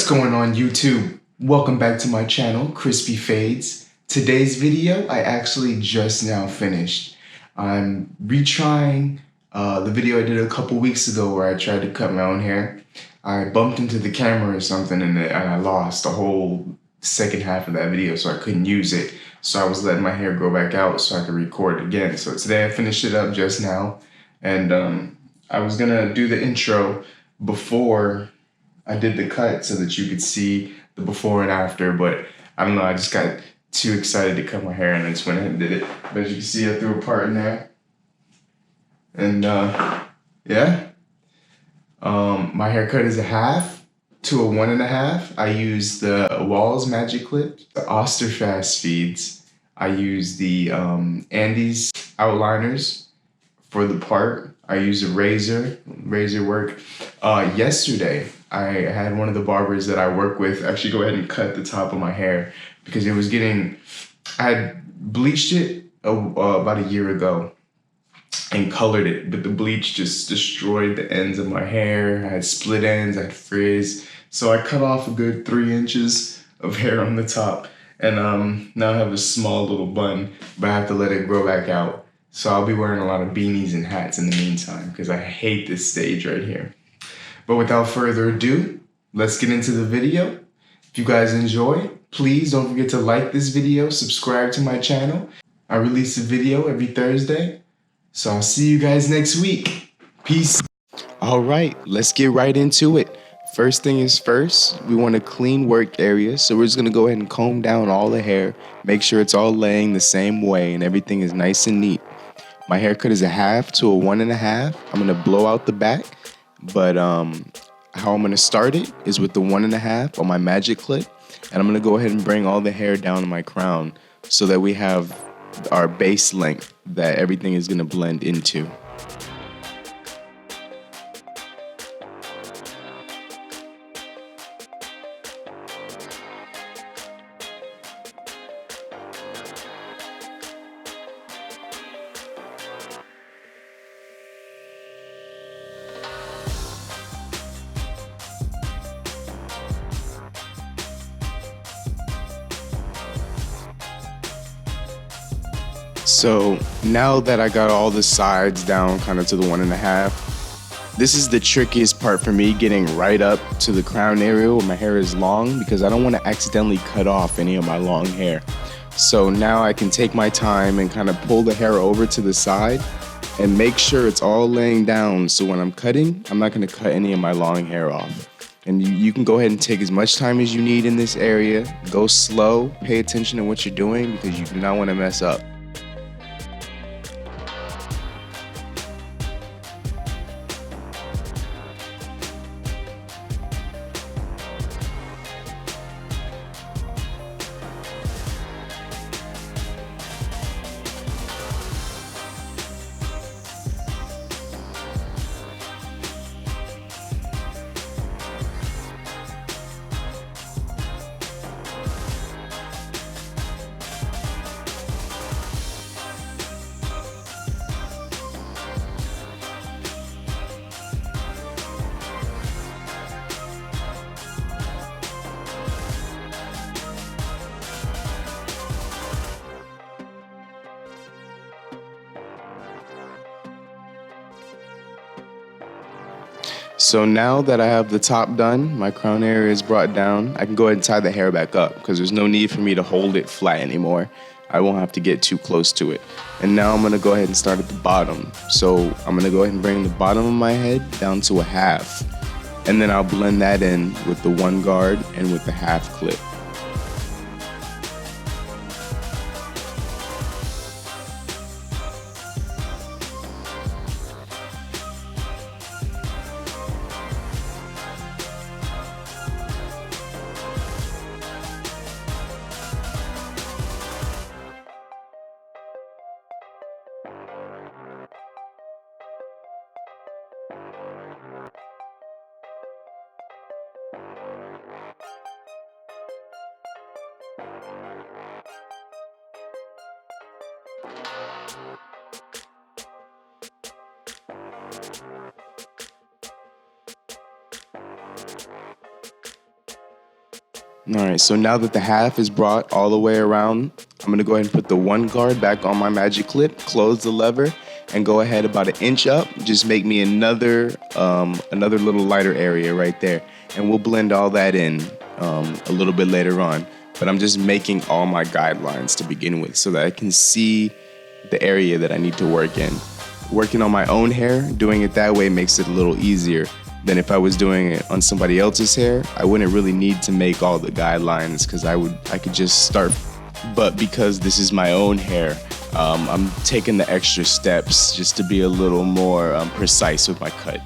What's going on YouTube? Welcome back to my channel, Crispy Fades. Today's video, I actually just now finished. I'm retrying the video I did a couple weeks ago where I tried to cut my own hair. I bumped into the camera or something and I lost the whole second half of that video, so I couldn't use it. So I was letting my hair grow back out so I could record again. So today I finished it up just now, and I was gonna do the intro before I did the cut so that you could see the before and after, but I don't know, I just got too excited to cut my hair and I just went ahead and did it. But as you can see, I threw a part in there. And yeah. My haircut is a half to a 1.5. I use the Walls Magic Clip, the Oster Fast Feeds. I use the Andis outliners for the part. I use a razor work. Yesterday, I had one of the barbers that I work with actually go ahead and cut the top of my hair because it was getting, I had bleached it about a year ago and colored it, but the bleach just destroyed the ends of my hair. I had split ends, I had frizz. So I cut off a good 3 inches of hair on the top, and now I have a small little bun, but I have to let it grow back out. So I'll be wearing a lot of beanies and hats in the meantime because I hate this stage right here. But without further ado, let's get into the video. If you guys enjoy, please don't forget to like this video, subscribe to my channel. I release a video every Thursday. So I'll see you guys next week. Peace. All right, let's get right into it. First thing is first, we want a clean work area. So we're just gonna go ahead and comb down all the hair, make sure it's all laying the same way and everything is nice and neat. My haircut is a half to a 1.5. I'm gonna blow out the back, but how I'm gonna start it is with the 1.5 on my magic clip, and I'm gonna go ahead and bring all the hair down to my crown so that we have our base length that everything is gonna blend into. So now that I got all the sides down kind of to the 1.5, this is the trickiest part for me, getting right up to the crown area where my hair is long, because I don't want to accidentally cut off any of my long hair. So now I can take my time and kind of pull the hair over to the side and make sure it's all laying down, so when I'm cutting, I'm not going to cut any of my long hair off. And you can go ahead and take as much time as you need in this area. Go slow, pay attention to what you're doing because you do not want to mess up. So now that I have the top done, my crown area is brought down, I can go ahead and tie the hair back up because there's no need for me to hold it flat anymore. I won't have to get too close to it. And now I'm going to go ahead and start at the bottom. So I'm going to go ahead and bring the bottom of my head down to a half. And then I'll blend that in with the 1 guard and with the half clip. All right, so now that the half is brought all the way around, I'm gonna go ahead and put the one guard back on my magic clip, close the lever, and go ahead about an inch up. Just make me another little lighter area right there, and we'll blend all that in a little bit later on. But I'm just making all my guidelines to begin with so that I can see the area that I need to work in. Working on my own hair, doing it that way makes it a little easier than if I was doing it on somebody else's hair. I wouldn't really need to make all the guidelines because I could just start. But because this is my own hair, I'm taking the extra steps just to be a little more precise with my cut.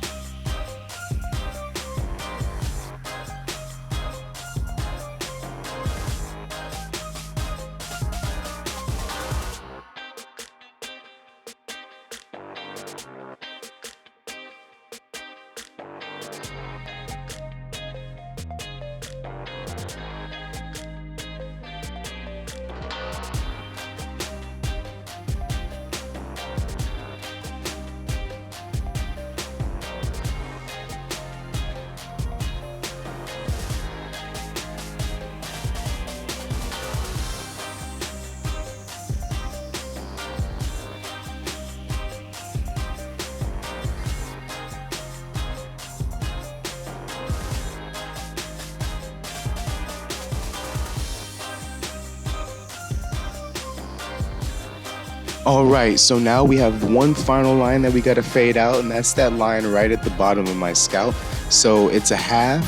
All right, so now we have one final line that we gotta fade out, and that's that line right at the bottom of my scalp. So it's a half,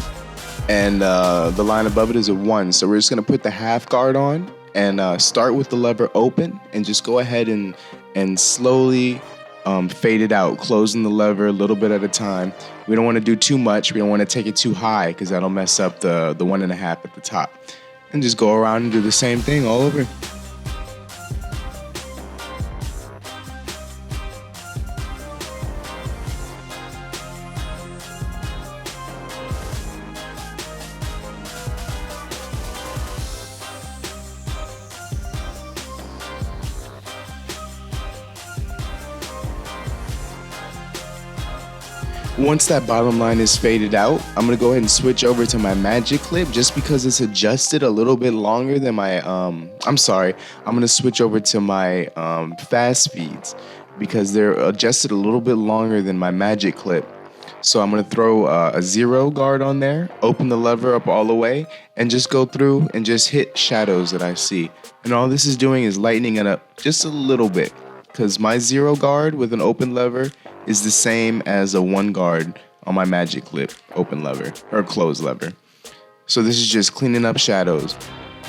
and the line above it is a 1. So we're just gonna put the half guard on and start with the lever open, and just go ahead and slowly fade it out, closing the lever a little bit at a time. We don't want to do too much. We don't want to take it too high because that'll mess up the 1.5 at the top. And just go around and do the same thing all over. Once that bottom line is faded out, I'm gonna go ahead and switch over to my magic clip just because it's adjusted a little bit longer than my, I'm gonna switch over to my fast feeds because they're adjusted a little bit longer than my magic clip. So I'm gonna throw a 0 guard on there, open the lever up all the way, and just go through and just hit shadows that I see. And all this is doing is lightening it up just a little bit because my 0 guard with an open lever is the same as a 1 guard on my magic clip open lever or closed lever. So this is just cleaning up shadows.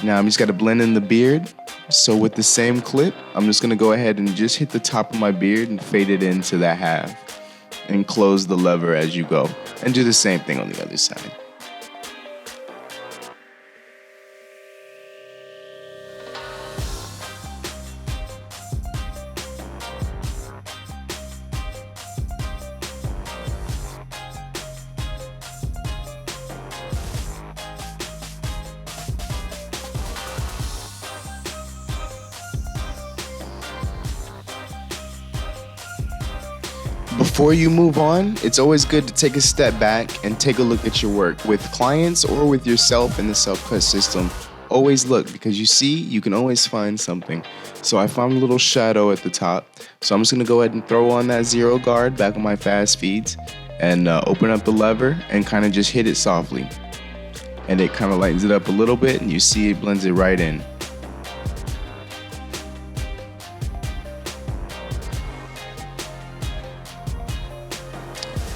Now I'm just gotta blend in the beard. So with the same clip, I'm just gonna go ahead and just hit the top of my beard and fade it into that half and close the lever as you go and do the same thing on the other side. Before you move on, it's always good to take a step back and take a look at your work with clients or with yourself in the self-cut system. Always look because you can always find something. So I found a little shadow at the top. So I'm just gonna go ahead and throw on that 0 guard back on my fast feeds and open up the lever and kind of just hit it softly. And it kind of lightens it up a little bit and you see it blends it right in.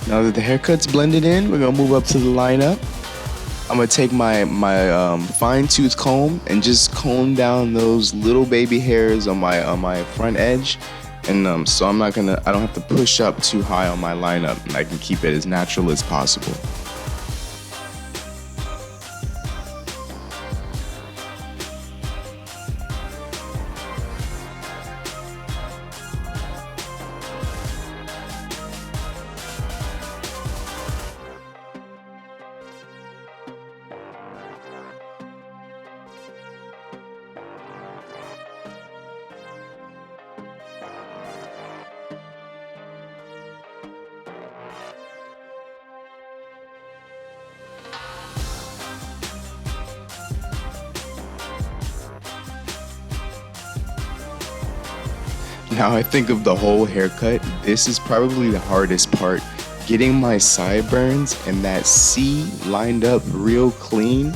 Now that the haircut's blended in, we're gonna move up to the lineup. I'm gonna take my fine tooth comb and just comb down those little baby hairs on my front edge, and so I don't have to push up too high on my lineup, and I can keep it as natural as possible. Now I think of the whole haircut, this is probably the hardest part. Getting my sideburns and that C lined up real clean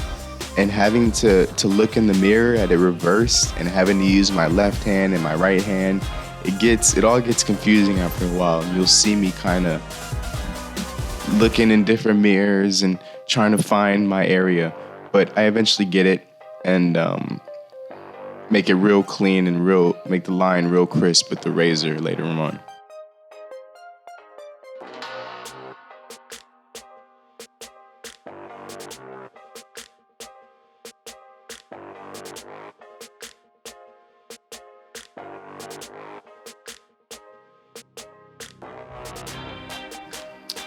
and having to look in the mirror at it reversed and having to use my left hand and my right hand. It all gets confusing after a while. You'll see me kind of looking in different mirrors and trying to find my area. But I eventually get it and make it real clean and make the line real crisp with the razor later on.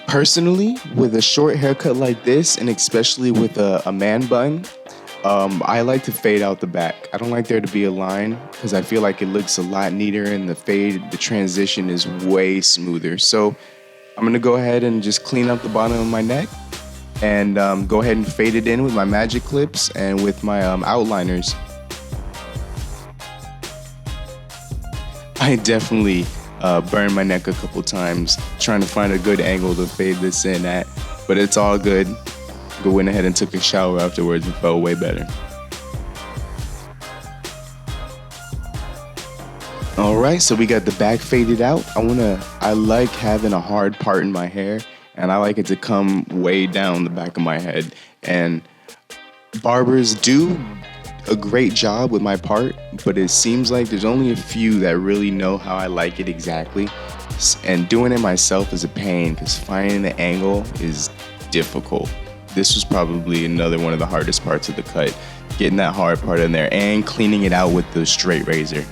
Personally, with a short haircut like this, and especially with a man bun, I like to fade out the back. I don't like there to be a line because I feel like it looks a lot neater and the transition is way smoother. So I'm gonna go ahead and just clean up the bottom of my neck and go ahead and fade it in with my magic clips and with my outliners. I definitely burned my neck a couple times trying to find a good angle to fade this in at, but it's all good. Went ahead and took a shower afterwards and felt way better. All right, so we got the back faded out. I like having a hard part in my hair, and I like it to come way down the back of my head. And barbers do a great job with my part, but it seems like there's only a few that really know how I like it exactly. And doing it myself is a pain because finding the angle is difficult. This was probably another one of the hardest parts of the cut, getting that hard part in there and cleaning it out with the straight razor.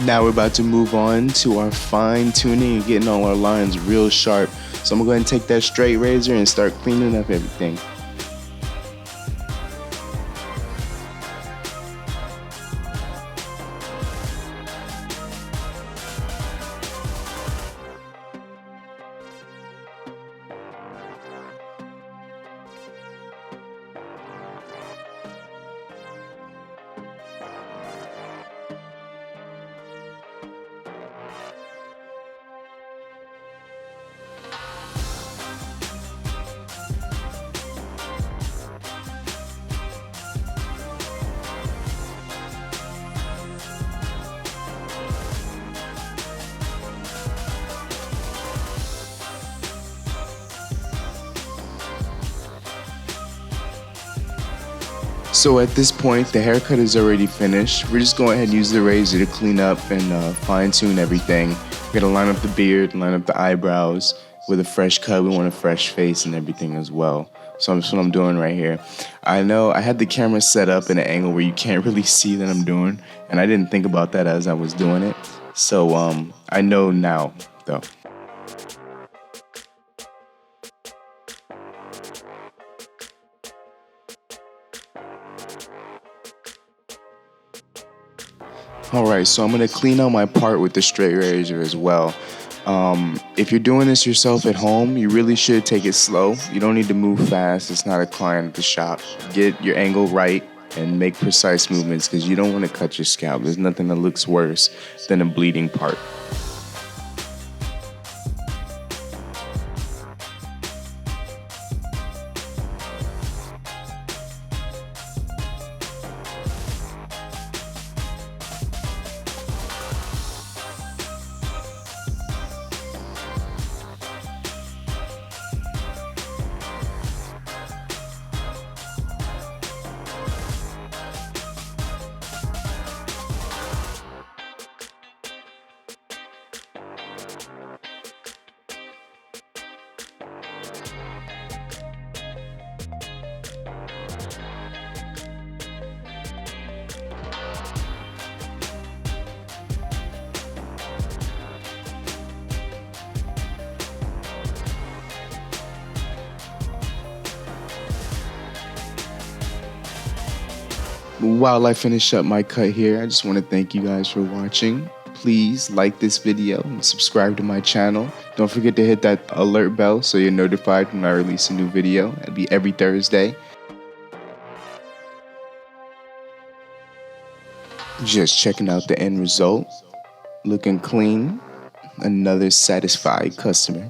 Now we're about to move on to our fine tuning and getting all our lines real sharp. So I'm gonna go ahead and take that straight razor and start cleaning up everything. So at this point, the haircut is already finished. We're just going ahead and use the razor to clean up and fine tune everything. We gotta line up the beard, line up the eyebrows. With a fresh cut, we want a fresh face and everything as well. So that's what I'm doing right here. I know I had the camera set up in an angle where you can't really see that I'm doing, and I didn't think about that as I was doing it. So I know now, though. Alright, so I'm going to clean out my part with the straight razor as well. If you're doing this yourself at home, you really should take it slow. You don't need to move fast. It's not a client at the shop. Get your angle right and make precise movements because you don't want to cut your scalp. There's nothing that looks worse than a bleeding part. While I finish up my cut here, I just want to thank you guys for watching. please like this video and subscribe to my channel. Don't forget to hit that alert bell so you're notified when I release a new video. It'll be every Thursday. Just checking out the end result. Looking clean. Another satisfied customer.